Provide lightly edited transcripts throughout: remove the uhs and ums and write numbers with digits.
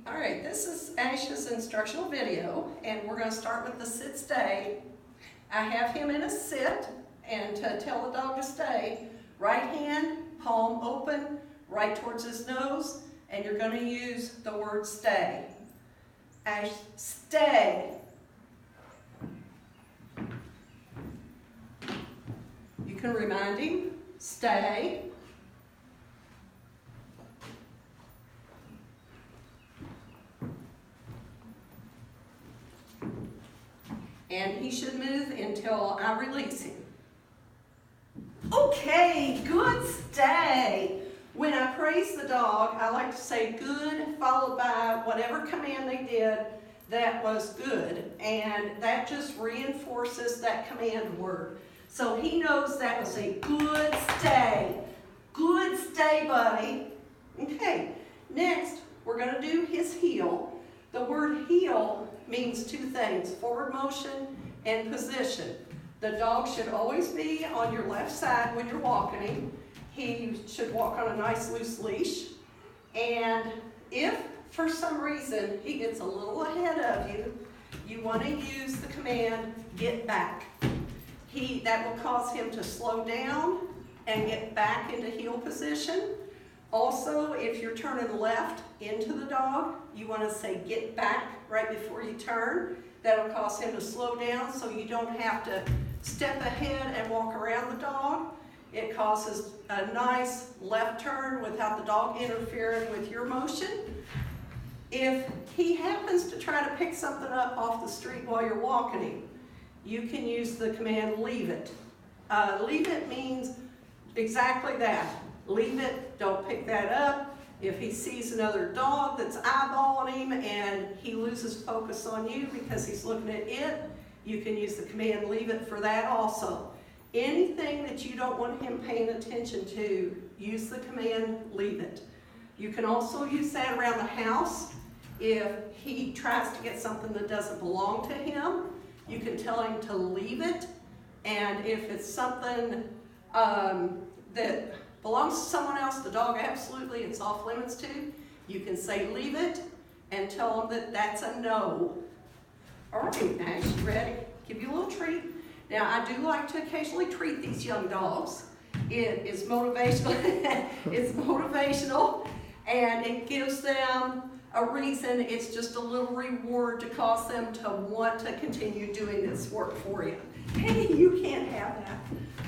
All right, this is Ash's instructional video, and we're going to start with the sit stay. I have him in a sit, and to tell the dog to stay, right hand, palm open, right towards his nose, and you're going to use the word stay. Ash, stay. You can remind him, stay. And he should move until I release him. Okay, good stay. When I praise the dog, I like to say good followed by whatever command they did that was good. And that just reinforces that command word. So he knows that was a good stay. Good stay, buddy. Okay, next we're going to do his heel. The word heel means two things, forward motion and position. The dog should always be on your left side when you're walking him. He should walk on a nice loose leash. And if for some reason he gets a little ahead of you, you want to use the command, get back. That will cause him to slow down and get back into heel position. Also, if you're turning left into the dog, you want to say get back right before you turn. That'll cause him to slow down so you don't have to step ahead and walk around the dog. It causes a nice left turn without the dog interfering with your motion. If he happens to try to pick something up off the street while you're walking him, you can use the command leave it. Leave it means exactly that. Leave it, don't pick that up. If he sees another dog that's eyeballing him and he loses focus on you because he's looking at it, you can use the command leave it for that also. Anything that you don't want him paying attention to, use the command leave it. You can also use that around the house. If he tries to get something that doesn't belong to him, you can tell him to leave it. And if it's something that belongs to someone else, the dog absolutely, it's off limits to, you can say leave it and tell them that that's a no. All right, Ash, you ready? Give you a little treat. Now, I do like to occasionally treat these young dogs. It is motivational, it's motivational, and it gives them a reason. It's just a little reward to cause them to want to continue doing this work for you. Hey, you can't have that.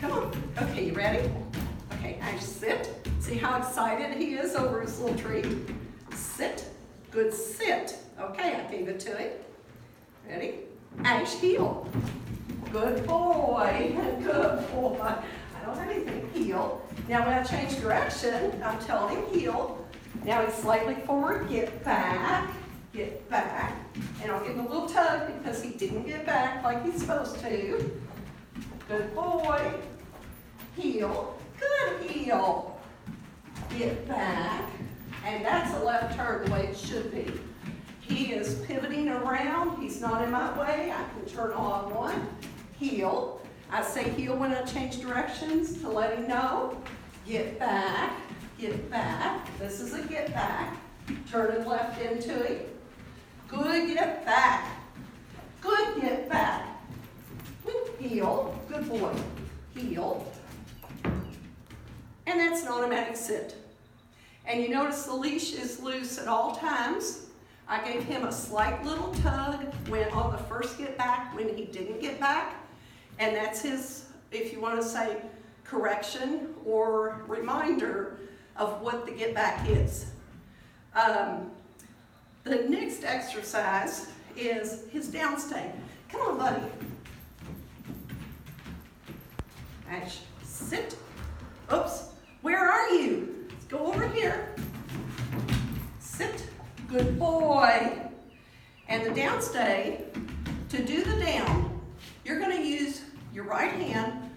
Come on. Okay, you ready? Okay, Ash, sit. See how excited he is over his little treat? Sit. Good sit. Okay, I gave it to him. Ready? Ash, heel. Good boy. Good boy. I don't have anything. Heel. Now when I change direction, I'm telling him heel. Now he's slightly forward. Get back. Get back. And I'll give him a little tug because he didn't get back like he's supposed to. Good boy. Heel. Good heel. Get back. And that's a left turn the way it should be. He is pivoting around. He's not in my way. I can turn on one. Heel. I say heel when I change directions to let him know. Get back. Get back. This is a get back. Turning left into it. Good get back. Good get back. Heel. Good boy. Heel. And that's an automatic sit. And you notice the leash is loose at all times. I gave him a slight little tug when on the first get back when he didn't get back. And that's his, if you want to say, correction or reminder of what the get back is. The next exercise is his downstate. Come on, buddy. Ash, sit. Oops. Where are you? Let's go over here. Sit. Good boy. And the downstay, to do the down, you're going to use your right hand,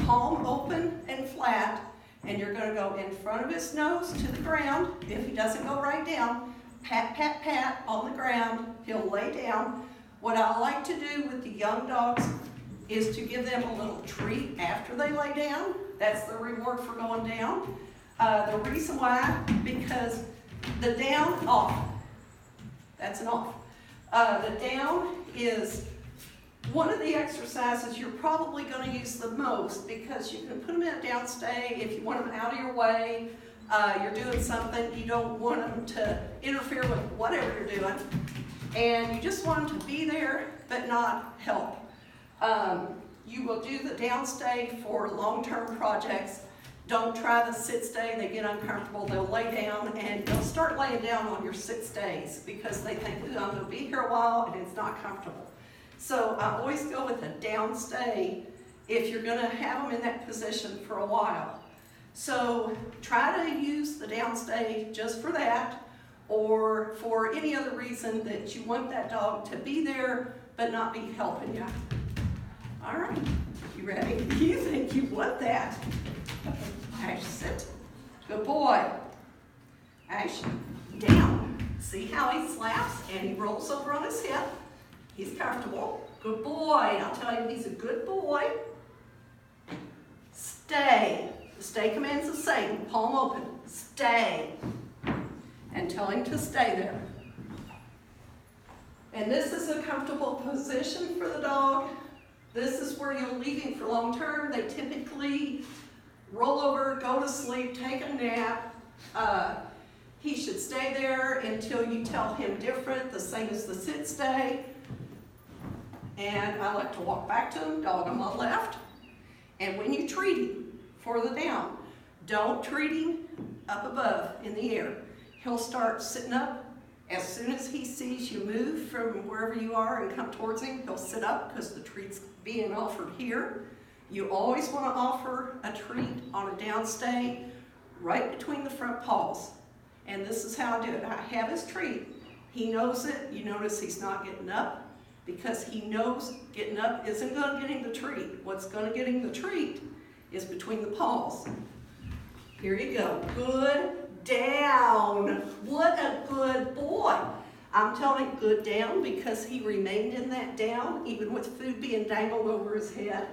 palm open and flat, and you're going to go in front of his nose to the ground. If he doesn't go right down, pat, pat, pat on the ground. He'll lay down. What I like to do with the young dogs is to give them a little treat after they lay down. That's the reward for going down. The reason why, because the down off. That's an off. The down is one of the exercises you're probably going to use the most because you can put them in a downstay if you want them out of your way. You're doing something, you don't want them to interfere with whatever you're doing, and you just want them to be there but not help. You will do the downstay for long-term projects. Don't try the sit stay, they get uncomfortable, they'll lay down, and they'll start laying down on your sit stays because they think, ooh, I'm going to be here a while and it's not comfortable. So I always go with a downstay if you're going to have them in that position for a while. So try to use the downstay just for that, or for any other reason that you want that dog to be there but not be helping you. All right, you ready? You think you want that? Ash, sit. Good boy. Ash, down. See how he slaps and he rolls over on his hip. He's comfortable. Good boy. I'll tell you, he's a good boy. Stay. The stay command's the same. Palm open. Stay. And tell him to stay there. And this is a comfortable position for the dog. This is where you'll leave him for long term. They typically roll over, go to sleep, take a nap. He should stay there until you tell him different, the same as the sit stay. And I like to walk back to him, dog on my left. And when you treat him for the down, don't treat him up above in the air. He'll start sitting up. As soon as he sees you move from wherever you are and come towards him, he'll sit up because the treat's being offered here. You always want to offer a treat on a downstay right between the front paws. And this is how I do it. I have his treat. He knows it. You notice he's not getting up because he knows getting up isn't going to get him the treat. What's going to get him the treat is between the paws. Here you go. Good down. What a good boy. I'm telling him good down because he remained in that down even with food being dangled over his head.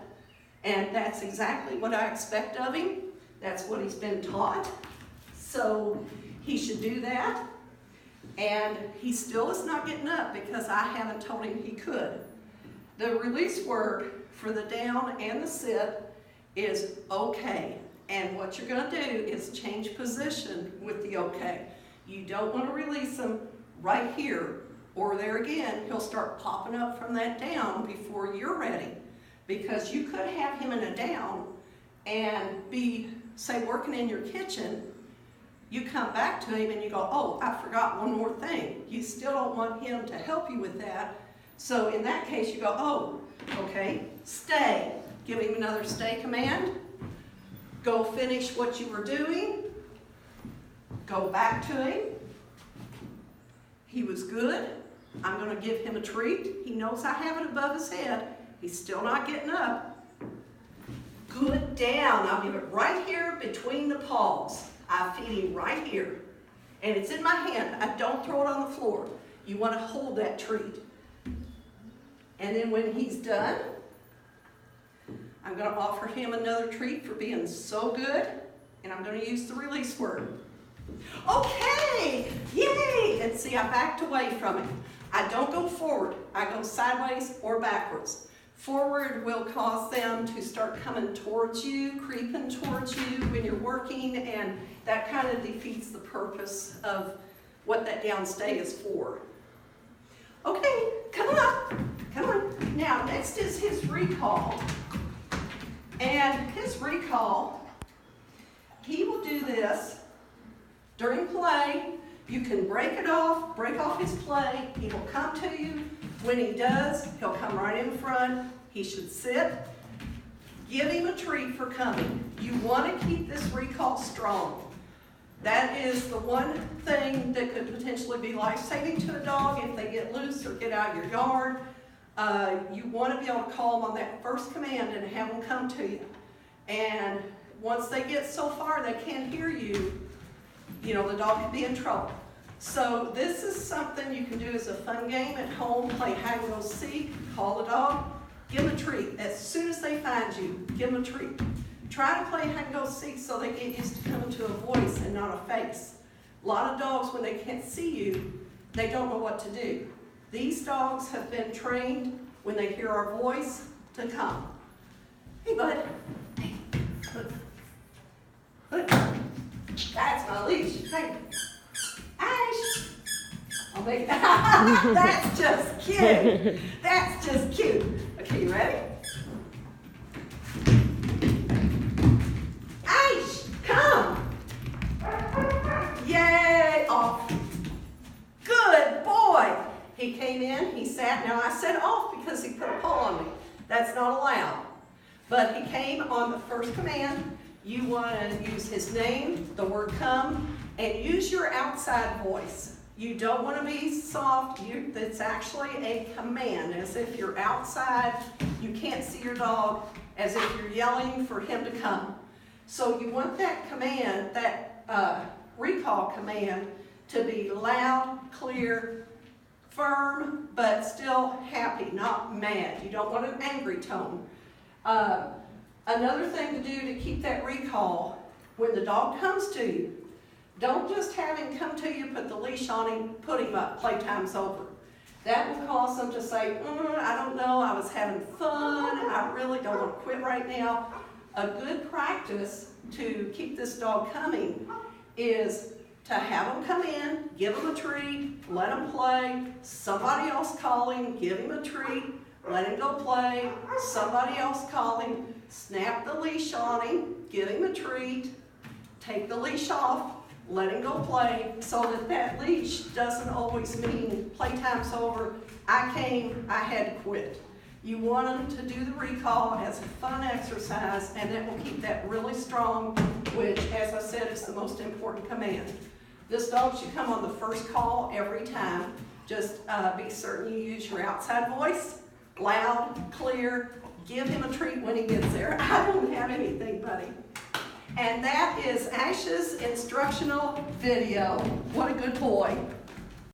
And that's exactly what I expect of him. That's what he's been taught. So he should do that. And he still is not getting up because I haven't told him he could. The release work for the down and the sit is okay. And what you're going to do is change position with the okay. You don't want to release him right here, or there again, he'll start popping up from that down before you're ready. Because you could have him in a down and be, say, working in your kitchen. You come back to him and you go, oh, I forgot one more thing. You still don't want him to help you with that. So in that case, you go, oh, okay, stay. Give him another stay command. Go finish what you were doing. Go back to him. He was good. I'm going to give him a treat. He knows I have it above his head. He's still not getting up. Good down. I'll give it right here between the paws. I feed him right here. And it's in my hand. I don't throw it on the floor. You want to hold that treat. And then when he's done, I'm going to offer him another treat for being so good. And I'm going to use the release word. Okay, yay! And see, I backed away from him. I don't go forward. I go sideways or backwards. Forward will cause them to start coming towards you, creeping towards you when you're working, and that kind of defeats the purpose of what that downstay is for. Okay, come on, come on. Now, next is his recall. And his recall, he will do this during play. You can break off his play. He will come to you. When he does, he'll come right in front. He should sit. Give him a treat for coming. You want to keep this recall strong. That is the one thing that could potentially be life-saving to a dog if they get loose or get out of your yard. You want to be able to call them on that first command and have them come to you. And once they get so far they can't hear you, you know, the dog could be in trouble. So this is something you can do as a fun game at home. Play hide and go seek, call the dog, give them a treat. As soon as they find you, give them a treat. Try to play hide and go seek so they get used to coming to a voice and not a face. A lot of dogs, when they can't see you, they don't know what to do. These dogs have been trained when they hear our voice to come. Hey, bud. Hey, bud. Bud. That's my leash. Hey, Ash. I'll make That's just cute. That's just cute. Okay, you ready? Ash, come. Yay, off. Good boy. He came in, he sat. Now I said off because he put a paw on me. That's not allowed. But he came on the first command. You want to use his name, the word come, and use your outside voice. You don't want to be soft. It's actually a command, as if you're outside. You can't see your dog, as if you're yelling for him to come. So you want that command, that recall command, to be loud, clear, firm, but still happy, not mad. You don't want an angry tone. Another thing to do to keep that recall, when the dog comes to you, don't just have him come to you, put the leash on him, put him up, playtime's over. That will cause them to say, I don't know, I was having fun, I really don't want to quit right now. A good practice to keep this dog coming is to have him come in, give him a treat, let him play, somebody else call him, give him a treat, let him go play, somebody else call him, snap the leash on him, give him a treat, take the leash off, let him go play, so that that leash doesn't always mean playtime's over, I came, I had to quit. You want them to do the recall as a fun exercise, and that will keep that really strong, which, as I said, is the most important command. This dog should come on the first call every time. Just be certain you use your outside voice, loud, clear, give him a treat when he gets there. I don't have anything, buddy. And that is Ash's instructional video. What a good boy.